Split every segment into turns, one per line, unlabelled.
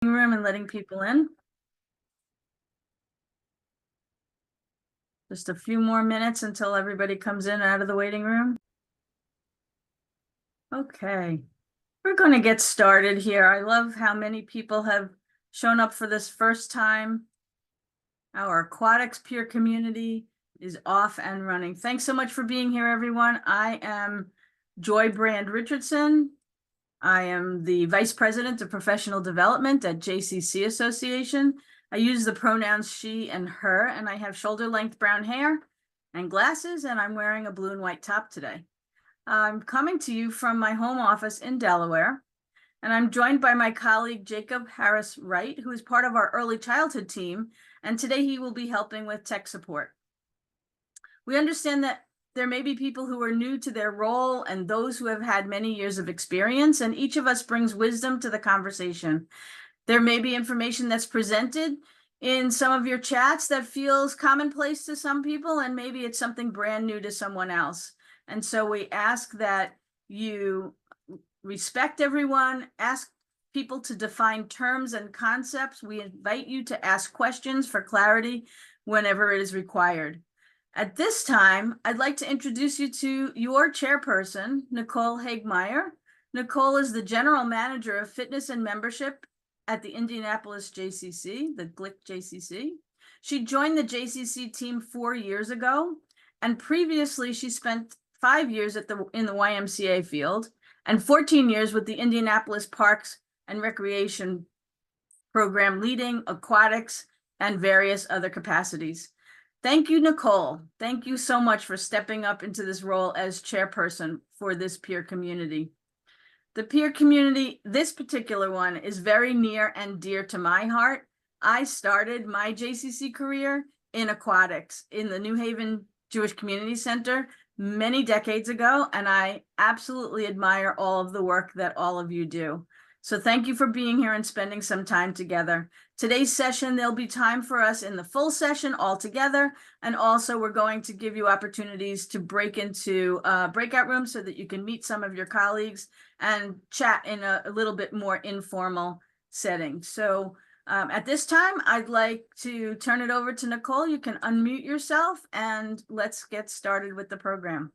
room and letting people in. Just a few more minutes until everybody comes in out of the waiting room. Okay, we're going to get started here. I love how many people have shown up for this first time. Our Aquatics peer community is off and running. Thanks so much for being here, everyone. I am Joy Brand Richardson. I am the Vice President of Professional Development at JCC Association. I use the pronouns she and her, and I have shoulder-length brown hair and glasses, and I'm wearing a blue and white top today. I'm coming to you from my home office in Delaware, and I'm joined by my colleague Jacob Harris Wright, who is part of our early childhood team, and today he will be helping with tech support. We understand that there may be people who are new to their role and those who have had many years of experience, and each of us brings wisdom to the conversation. There may be information that's presented in some of your chats that feels commonplace to some people, and maybe it's something brand new to someone else. And so we ask that you respect everyone, ask people to define terms and concepts. We invite you to ask questions for clarity whenever it is required. At this time, I'd like to introduce you to your chairperson, Nicole Hagmeyer. Nicole is the General Manager of Fitness and Membership at the Indianapolis JCC, the GLIC JCC. She joined the JCC team 4 years ago, and previously she spent 5 years in the YMCA field and 14 years with the Indianapolis Parks and Recreation Program, leading aquatics and various other capacities. Thank you, Nicole. Thank you so much for stepping up into this role as chairperson for this peer community. The peer community, this particular one, is very near and dear to my heart. I started my JCC career in aquatics in the New Haven Jewish Community Center many decades ago, and I absolutely admire all of the work that all of you do. So thank you for being here and spending some time together. Today's session, there'll be time for us in the full session all together. And also we're going to give you opportunities to break into breakout rooms so that you can meet some of your colleagues and chat in a little bit more informal setting. So at this time, I'd like to turn it over to Nicole. You can unmute yourself and let's get started with the program.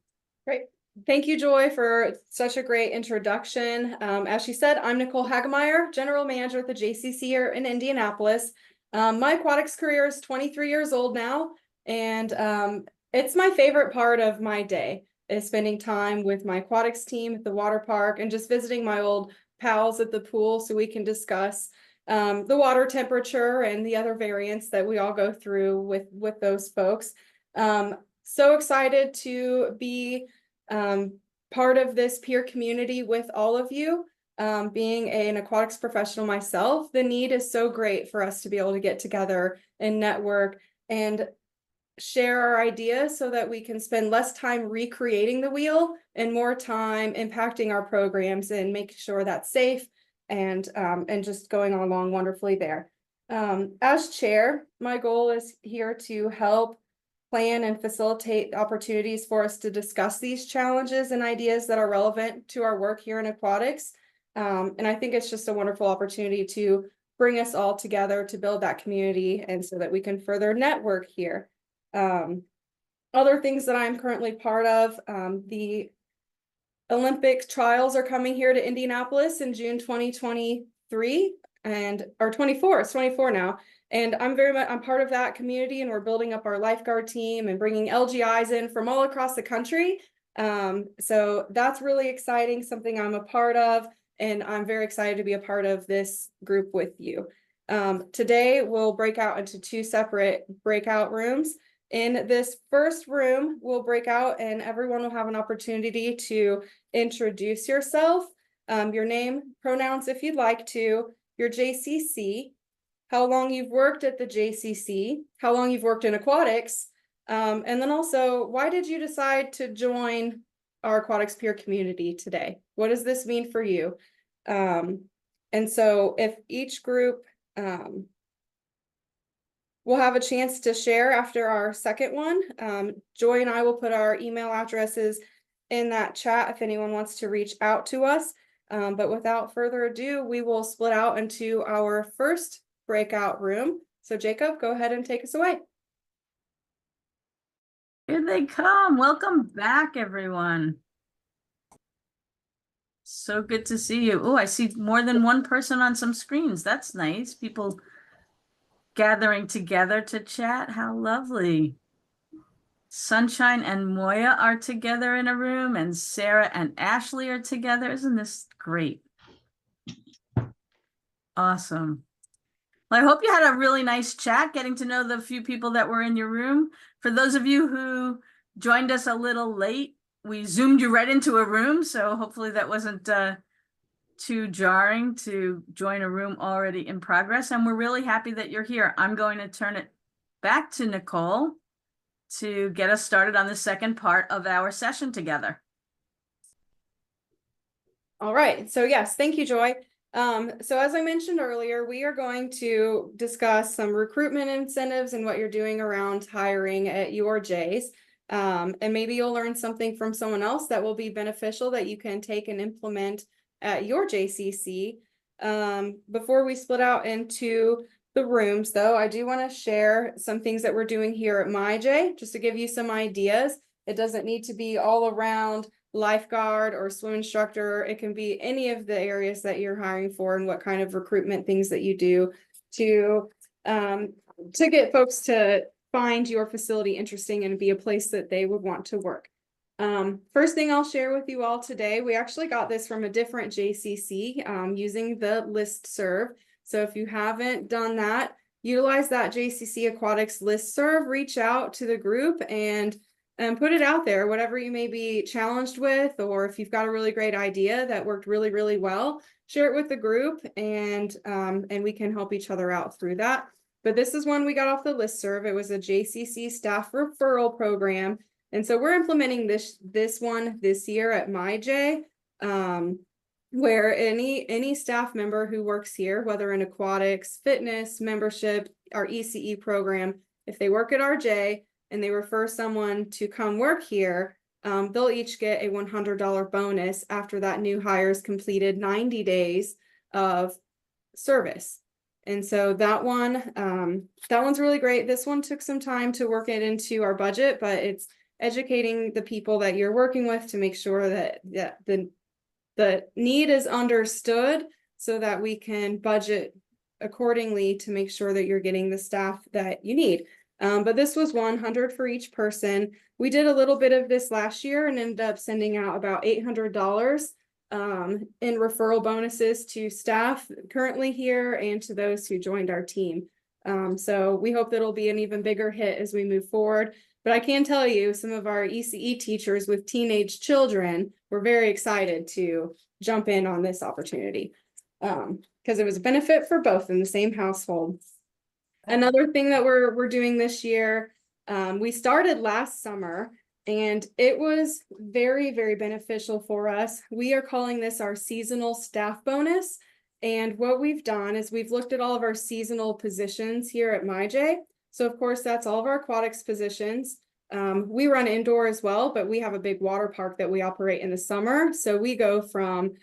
Great. Thank you, Joy, for such a great introduction. As she said, I'm Nicole Hagmeyer, General Manager at the JCC here in Indianapolis. My aquatics career is 23 years old now, and it's my favorite part of my day is spending time with my aquatics team at the water park and just visiting my old pals at the pool so we can discuss the water temperature and the other variants that we all go through with those folks. So excited to be part of this peer community with all of you. Being an aquatics professional myself, the need is so great for us to be able to get together and network and share our ideas so that we can spend less time recreating the wheel and more time impacting our programs and making sure that's safe and just going along wonderfully there. As chair, my goal is here to help plan and facilitate opportunities for us to discuss these challenges and ideas that are relevant to our work here in aquatics. And I think it's just a wonderful opportunity to bring us all together to build that community and so that we can further network here. Other things that I'm currently part of, the Olympic trials are coming here to Indianapolis in June 2023 or 24, it's 24 now. And I'm part of that community, and we're building up our lifeguard team and bringing LGIs in from all across the country. So that's really exciting, something I'm a part of, and I'm very excited to be a part of this group with you. Today, we'll break out into 2 separate breakout rooms. In this first room, we'll break out and everyone will have an opportunity to introduce yourself, your name, pronouns if you'd like to, your JCC, how long you've worked at the JCC, how long you've worked in aquatics, and then also, why did you decide to join our aquatics peer community today? What does this mean for you? And so if each group will have a chance to share after our second one, Joy and I will put our email addresses in that chat if anyone wants to reach out to us. But without further ado, we will split out into our first breakout room. So Jacob, go ahead and take us away.
Here they come. Welcome back, everyone. So good to see you. Oh, I see more than one person on some screens. That's nice. People gathering together to chat. How lovely. Sunshine and Moya are together in a room, and Sarah and Ashley are together. Isn't this great? Awesome. Well, I hope you had a really nice chat, getting to know the few people that were in your room. For those of you who joined us a little late, we zoomed you right into a room, so hopefully that wasn't too jarring to join a room already in progress. And we're really happy that you're here. I'm going to turn it back to Nicole to get us started on the second part of our session together.
All right, so yes, thank you, Joy. So as I mentioned earlier, we are going to discuss some recruitment incentives and what you're doing around hiring at your J's. And maybe you'll learn something from someone else that will be beneficial that you can take and implement at your JCC. Before we split out into the rooms, though, I do want to share some things that we're doing here at my J, just to give you some ideas. It doesn't need to be all around lifeguard or swim instructor. It can be any of the areas that you're hiring for and what kind of recruitment things that you do to get folks to find your facility interesting and be a place that they would want to work. First thing I'll share with you all today, we actually got this from a different JCC using the listserv. So if you haven't done that, utilize that JCC Aquatics listserv, reach out to the group and put it out there, whatever you may be challenged with, or if you've got a really great idea that worked really, really well, share it with the group and we can help each other out through that. But this is one we got off the listserv. It was a JCC staff referral program. And so we're implementing this one this year at MyJ, where any staff member who works here, whether in aquatics, fitness, membership, our ECE program, if they work at our J and they refer someone to come work here, they'll each get a $100 bonus after that new hire's completed 90 days of service. And so that one's really great. This one took some time to work it into our budget, but it's educating the people that you're working with to make sure that the need is understood so that we can budget accordingly to make sure that you're getting the staff that you need. But this was 100 for each person. We did a little bit of this last year and ended up sending out about $800 in referral bonuses to staff currently here and to those who joined our team. So we hope that it'll be an even bigger hit as we move forward. But I can tell you some of our ECE teachers with teenage children were very excited to jump in on this opportunity because it was a benefit for both in the same household. Another thing that we're doing this year, we started last summer and it was very, very beneficial for us. We are calling this our seasonal staff bonus. And what we've done is we've looked at all of our seasonal positions here at MyJ. So of course, that's all of our aquatics positions. We run indoor as well, but we have a big water park that we operate in the summer. So we go from,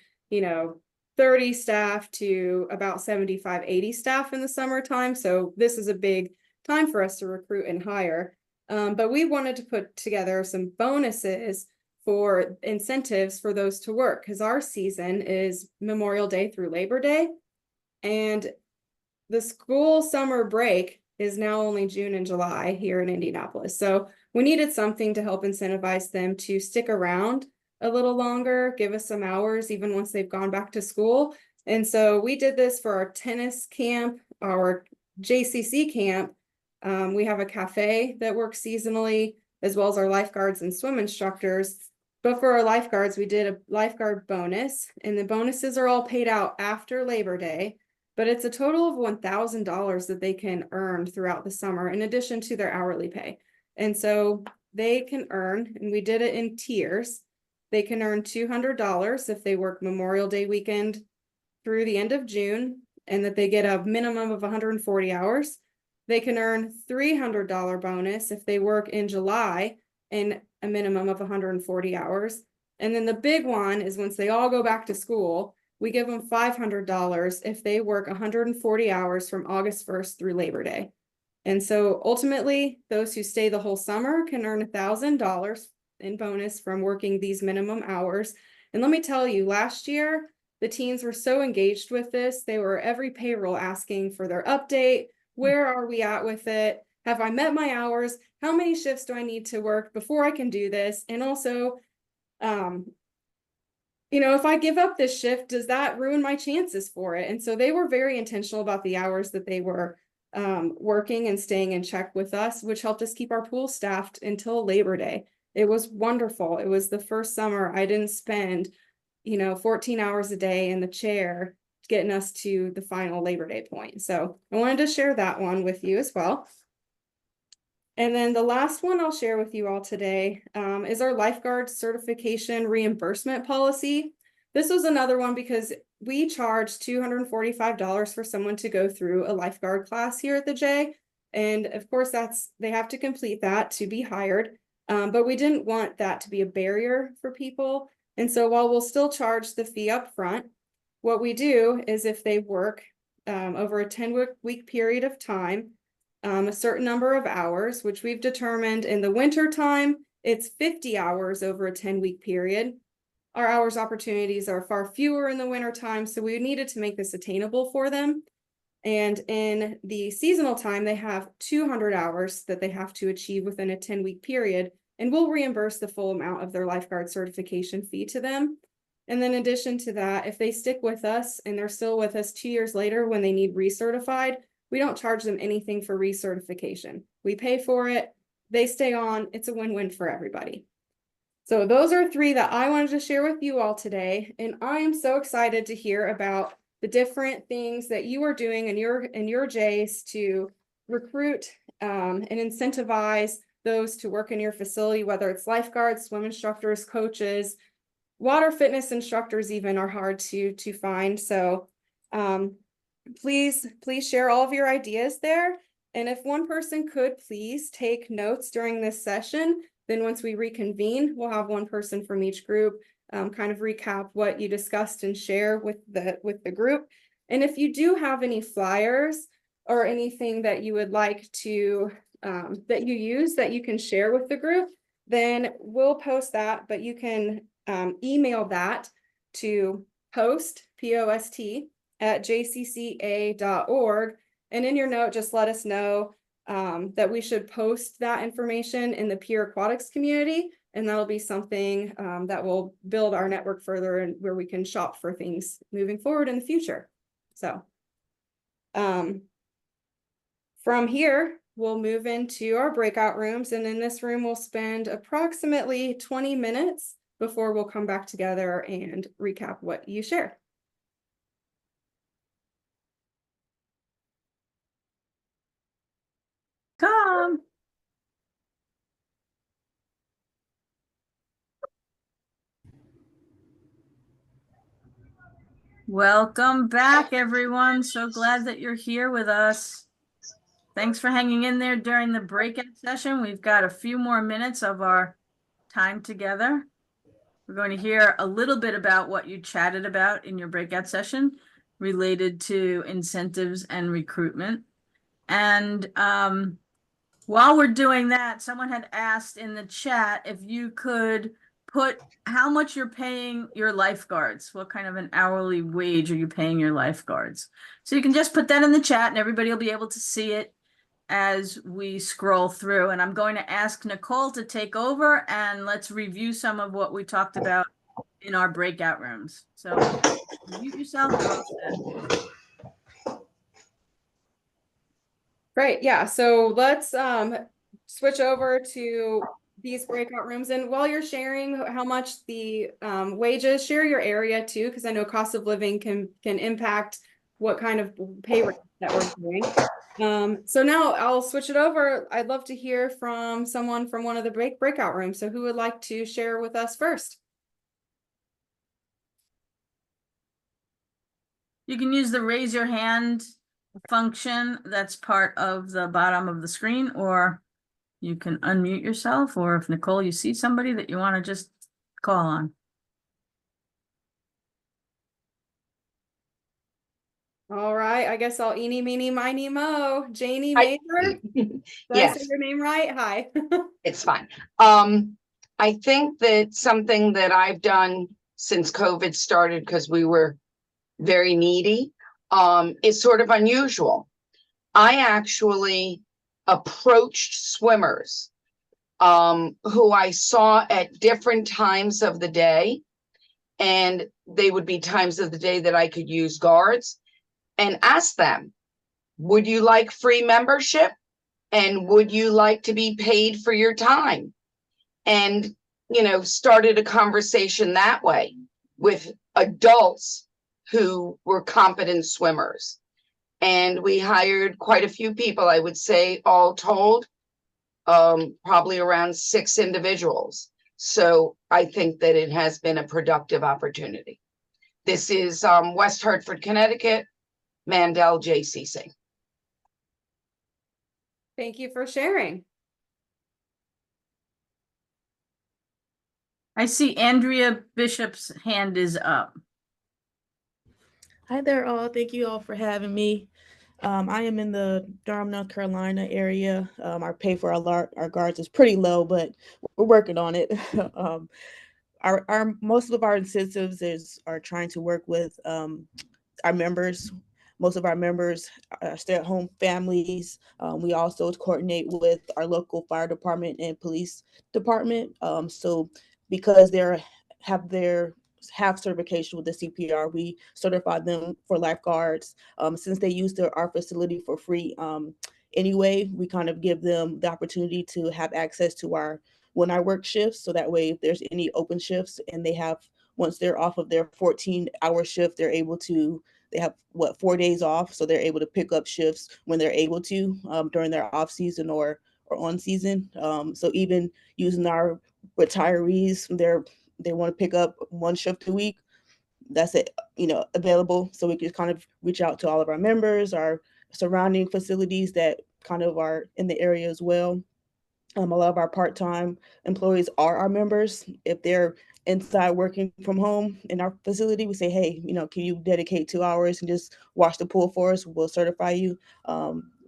30 staff to about 75, 80 staff in the summertime. So this is a big time for us to recruit and hire. But we wanted to put together some bonuses for incentives for those to work because our season is Memorial Day through Labor Day. And the school summer break is now only June and July here in Indianapolis. So we needed something to help incentivize them to stick around a little longer, give us some hours, even once they've gone back to school. And so we did this for our tennis camp, our JCC camp. We have a cafe that works seasonally, as well as our lifeguards and swim instructors. But for our lifeguards, we did a lifeguard bonus, and the bonuses are all paid out after Labor Day. But it's a total of $1,000 that they can earn throughout the summer, in addition to their hourly pay. And so they can earn, and we did it in tiers. They can earn $200 if they work Memorial Day weekend through the end of June, and that they get a minimum of 140 hours. They can earn $300 bonus if they work in July and a minimum of 140 hours. And then the big one is once they all go back to school, we give them $500 if they work 140 hours from August 1st through Labor Day. And so ultimately, those who stay the whole summer can earn $1,000 in bonus from working these minimum hours. And let me tell you, last year, the teens were so engaged with this. They were every payroll asking for their update. Where are we at with it? Have I met my hours? How many shifts do I need to work before I can do this? And also, if I give up this shift, does that ruin my chances for it? And so they were very intentional about the hours that they were working and staying in check with us, which helped us keep our pool staffed until Labor Day. It was wonderful. It was the first summer I didn't spend, 14 hours a day in the chair getting us to the final Labor Day point. So I wanted to share that one with you as well. And then the last one I'll share with you all today is our lifeguard certification reimbursement policy. This was another one because we charge $245 for someone to go through a lifeguard class here at the J. And of course, they have to complete that to be hired. But we didn't want that to be a barrier for people. And so while we'll still charge the fee up front, what we do is if they work over a 10-week period of time, a certain number of hours, which we've determined in the winter time, it's 50 hours over a 10-week period. Our hours opportunities are far fewer in the winter time, so we needed to make this attainable for them. And in the seasonal time, they have 200 hours that they have to achieve within a 10-week period, and we'll reimburse the full amount of their lifeguard certification fee to them. And then in addition to that, if they stick with us and they're still with us 2 years later when they need recertified, we don't charge them anything for recertification. We pay for it, they stay on, it's a win-win for everybody. So those are 3 that I wanted to share with you all today. And I am so excited to hear about the different things that you are doing in your J's to recruit and incentivize those to work in your facility, whether it's lifeguards, swim instructors, coaches, water fitness instructors even are hard to find. So please share all of your ideas there. And if one person could please take notes during this session, then once we reconvene, we'll have one person from each group kind of recap what you discussed and share with the group. And if you do have any flyers or anything that you would like to that you use that you can share with the group, then we'll post that, but you can email that to post, P-O-S-T, at jcca.org. And in your note, just let us know that we should post that information in the peer aquatics community. And that'll be something that will build our network further and where we can shop for things moving forward in the future. So from here, we'll move into our breakout rooms. And in this room, we'll spend approximately 20 minutes before we'll come back together and recap what you shared.
Come. Welcome back, everyone. So glad that you're here with us. Thanks for hanging in there during the breakout session. We've got a few more minutes of our time together. We're going to hear a little bit about what you chatted about in your breakout session related to incentives and recruitment. And while we're doing that, someone had asked in the chat if you could put how much you're paying your lifeguards. What kind of an hourly wage are you paying your lifeguards? So you can just put that in the chat and everybody will be able to see it as we scroll through. And I'm going to ask Nicole to take over and let's review some of what we talked about in our breakout rooms. So mute yourself. You're all set.
Great, yeah, so let's switch over to these breakout rooms. And while you're sharing how much the wages, share your area too, because I know cost of living can impact what kind of pay rate that we're doing. So now I'll switch it over. I'd love to hear from someone from one of the breakout rooms. So who would like to share with us first?
You can use the raise your hand function that's part of the bottom of the screen, or you can unmute yourself, or if Nicole, you see somebody that you want to just call on.
All right, I guess I'll eeny, meeny, miny, mo. Janie
I,
Major, did I say
yes,
your name right? Hi.
it's fine. I think that something that I've done since COVID started, because we were very needy, is sort of unusual. I actually approached swimmers, who I saw at different times of the day, and they would be times of the day that I could use guards, and asked them, would you like free membership? And would you like to be paid for your time? And, started a conversation that way with adults who were competent swimmers. And we hired quite a few people, I would say, all told, probably around 6 individuals. So I think that it has been a productive opportunity. This is West Hartford, Connecticut, Mandel, JCC.
Thank you for sharing.
I see Andrea Bishop's hand is up.
Hi there, all. Thank you all for having me. I am in the Durham, North Carolina area. Our pay for our guards is pretty low, but we're working on it. Our most of our incentives are trying to work with our members. Most of our members are stay-at-home families. We also coordinate with our local fire department and police department. So because have certification with the CPR, we certify them for lifeguards. Since they use our facility for free anyway, we kind of give them the opportunity to have access to our when I work shifts. So that way, if there's any open shifts and once they're off of their 14-hour shift, they have 4 days off, so they're able to pick up shifts when they're able to during their off season or on season. So even using our retirees, they want to pick up one shift a week, that's it, available. So we can kind of reach out to all of our members, our surrounding facilities that kind of are in the area as well. A lot of our part-time employees are our members. If they're inside working from home in our facility, we say, hey, can you dedicate 2 hours and just wash the pool for us? We'll certify you.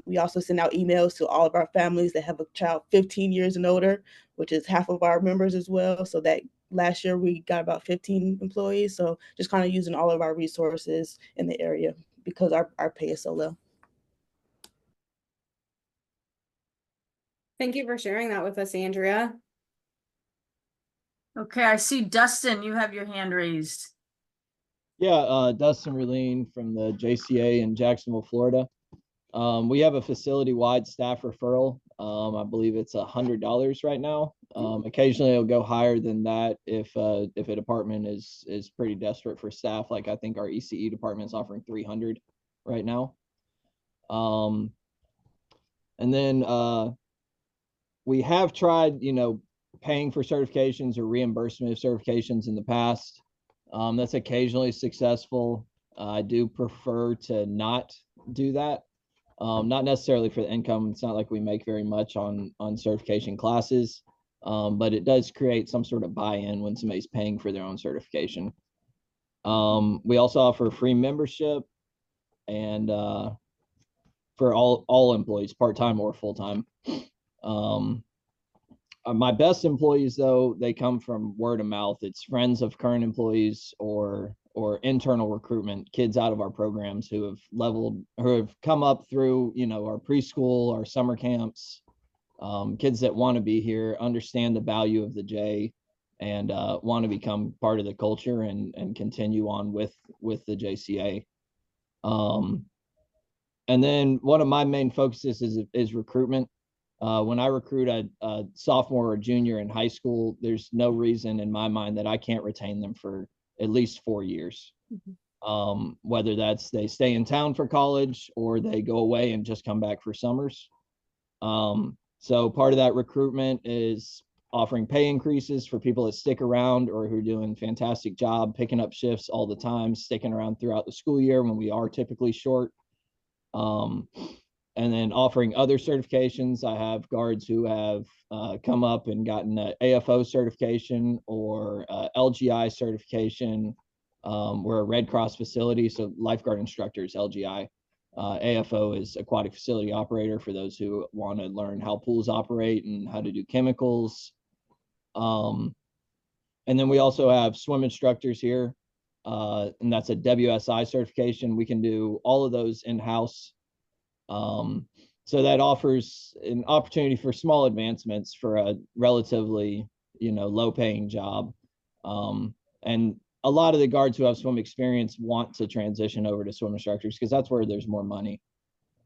We also send out emails to all of our families that have a child 15 years and older, which is half of our members as well. So that last year we got about 15 employees. So just kind of using all of our resources in the area because our pay is so low.
Thank you for sharing that with us, Andrea.
Okay, I see Dustin, you have your hand raised.
Yeah, Dustin Rulene from the JCA in Jacksonville, Florida. We have a facility-wide staff referral. I believe it's $100 right now. Occasionally it'll go higher than that if a department is pretty desperate for staff. Like I think our ECE department is offering 300 right now. And then we have tried, paying for certifications or reimbursement of certifications in the past. That's occasionally successful. I do prefer to not do that. Not necessarily for the income. It's not like we make very much on certification classes, but it does create some sort of buy-in when somebody's paying for their own certification. We also offer free membership and for all employees, part-time or full-time. My best employees, though, they come from word of mouth. It's friends of current employees or internal recruitment, kids out of our programs who have come up through, our preschool, our summer camps, kids that want to be here, understand the value of the J, and want to become part of the culture and continue on with the JCA. And then one of my main focuses is recruitment. When I recruit a sophomore or junior in high school, there's no reason in my mind that I can't retain them for at least 4 years. Whether that's they stay in town for college or they go away and just come back for summers. So part of that recruitment is offering pay increases for people that stick around or who are doing a fantastic job picking up shifts all the time, sticking around throughout the school year when we are typically short. And then offering other certifications. I have guards who have come up and gotten an AFO certification or LGI certification We're a Red Cross facility, so lifeguard instructors, LGI. AFO is aquatic facility operator for those who want to learn how pools operate and how to do chemicals. And then we also have swim instructors here, and that's a WSI certification. We can do all of those in-house. So that offers an opportunity for small advancements for a relatively, low paying job. And a lot of the guards who have swim experience want to transition over to swim instructors because that's where there's more money.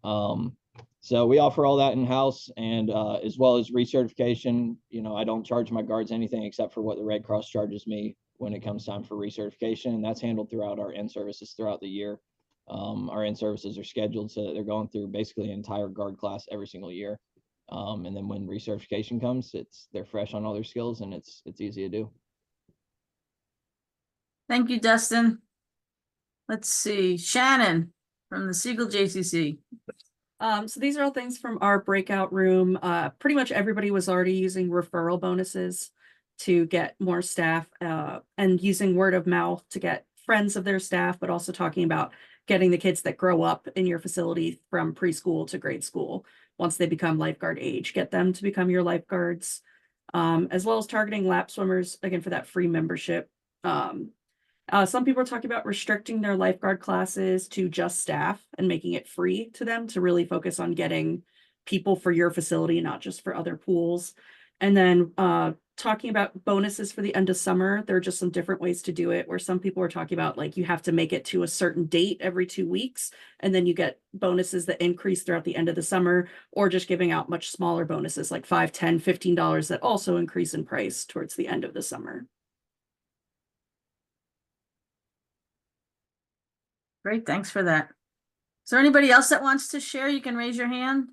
So we offer all that in-house, and as well as recertification. I don't charge my guards anything except for what the Red Cross charges me when it comes time for recertification, and that's handled throughout our in-services throughout the year. Our in-services are scheduled so that they're going through basically an entire guard class every single year. And then when recertification comes, they're fresh on all their skills, and it's easy to do.
Thank you, Dustin. Let's see, Shannon from the Siegel JCC.
So these are all things from our breakout room. Pretty much everybody was already using referral bonuses to get more staff, and using word of mouth to get friends of their staff, but also talking about getting the kids that grow up in your facility from preschool to grade school. Once they become lifeguard age, get them to become your lifeguards, as well as targeting lap swimmers, again, for that free membership. Some people are talking about restricting their lifeguard classes to just staff and making it free to them to really focus on getting people for your facility, not just for other pools. And then talking about bonuses for the end of summer. There are just some different ways to do it, where some people are talking about like you have to make it to a certain date every 2 weeks, and then you get bonuses that increase throughout the end of the summer, or just giving out much smaller bonuses like $5, $10, $15 that also increase in price towards the end of the summer.
Great, thanks for that. Is there anybody else that wants to share? You can raise your hand.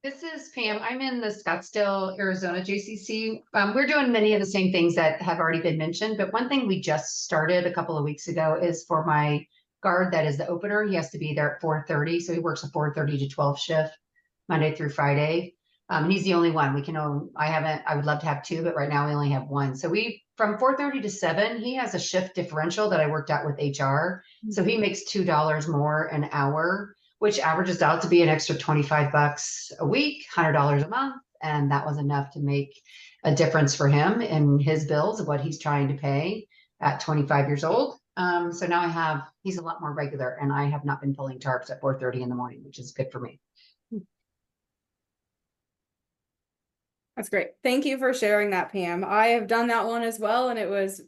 This is Pam. I'm in the Scottsdale, Arizona JCC. We're doing many of the same things that have already been mentioned, but one thing we just started a couple of weeks ago is for my guard that is the opener. He has to be there at 4:30, so he works a 4:30 to 12 shift, Monday through Friday. And he's the only one. I would love to have two, but right now we only have one. So from 4:30 to 7, he has a shift differential that I worked out with HR. So he makes $2 more an hour, which averages out to be an extra $25 a week, $100 a month. And that was enough to make a difference for him in his bills of what he's trying to pay at 25 years old. So now he's a lot more regular, and I have not been pulling tarps at 4:30 in the morning, which is good for me.
That's great. Thank you for sharing that, Pam. I have done that one as well, and it was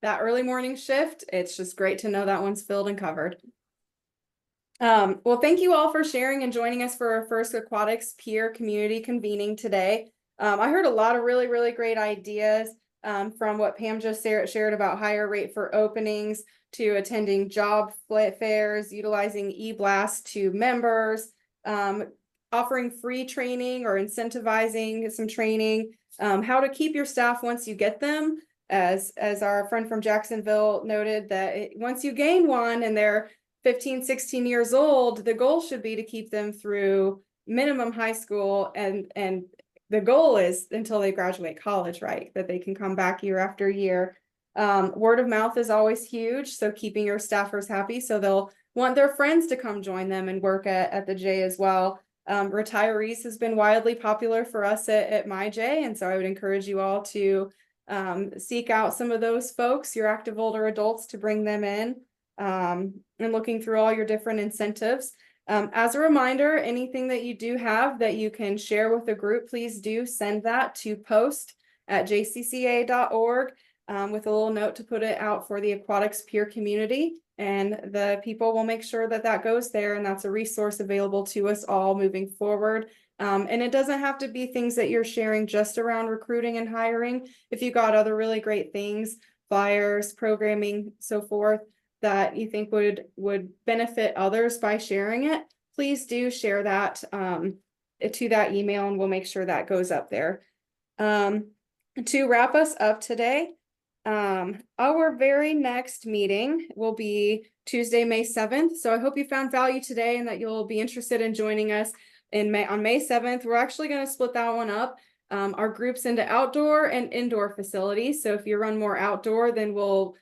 that early morning shift. It's just great to know that one's filled and covered. Well, thank you all for sharing and joining us for our first Aquatics peer community convening today. I heard a lot of really, really great ideas from what Pam just shared about higher rate for openings to attending job fairs, utilizing eBlast to members, offering free training or incentivizing some training, how to keep your staff once you get them. As our friend from Jacksonville noted, that once you gain one and they're 15, 16 years old, the goal should be to keep them through minimum high school, and the goal is until they graduate college, right? That they can come back year after year. Word of mouth is always huge, so keeping your staffers happy so they'll want their friends to come join them and work at the J as well. Retirees has been wildly popular for us at my J, and so I would encourage you all to seek out some of those folks, your active older adults, to bring them in, and looking through all your different incentives. As a reminder, anything that you do have that you can share with the group, please do send that to post@jcca.org with a little note to put it out for the aquatics peer community. And the people will make sure that that goes there, and that's a resource available to us all moving forward. And it doesn't have to be things that you're sharing just around recruiting and hiring. If you got other really great things, flyers, programming, so forth, that you think would benefit others by sharing it, please do share that to that email, and we'll make sure that goes up there. To wrap us up today, our very next meeting will be Tuesday, May 7th. So I hope you found value today and that you'll be interested in joining us on May 7th. We're actually going to split that one up. Our groups into outdoor and indoor facilities. So if you run more outdoor, then we'll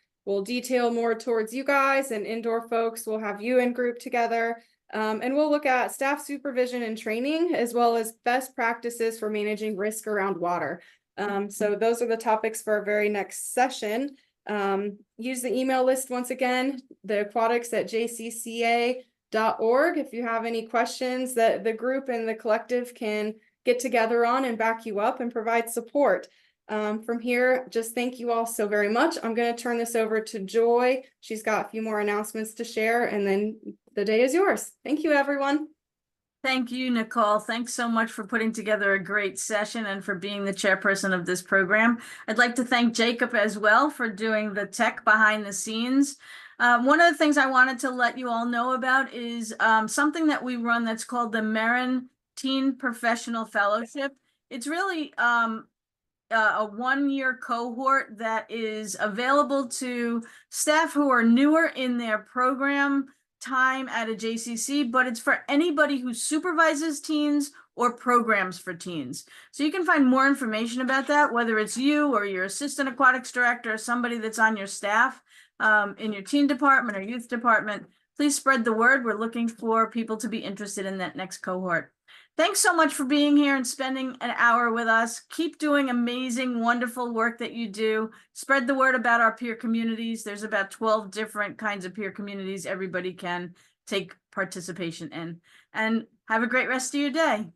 detail more towards you guys, and indoor folks will have you in group together. And we'll look at staff supervision and training, as well as best practices for managing risk around water. So those are the topics for our very next session. Use the email list once again, theaquatics@jcca.org. If you have any questions that the group and the collective can get together on and back you up and provide support. From here, just thank you all so very much. I'm going to turn this over to Joy. She's got a few more announcements to share, and then the day is yours. Thank you, everyone.
Thank you, Nicole. Thanks so much for putting together a great session and for being the chairperson of this program. I'd like to thank Jacob as well for doing the tech behind the scenes. One of the things I wanted to let you all know about is something that we run that's called the Marin Teen Professional Fellowship. It's really a one-year cohort that is available to staff who are newer in their program time at a JCC, but it's for anybody who supervises teens or programs for teens. So you can find more information about that, whether it's you or your assistant aquatics director or somebody that's on your staff in your teen department or youth department. Please spread the word. We're looking for people to be interested in that next cohort. Thanks so much for being here and spending an hour with us. Keep doing amazing, wonderful work that you do. Spread the word about our peer communities. There's about 12 different kinds of peer communities everybody can take participation in. And have a great rest of your day.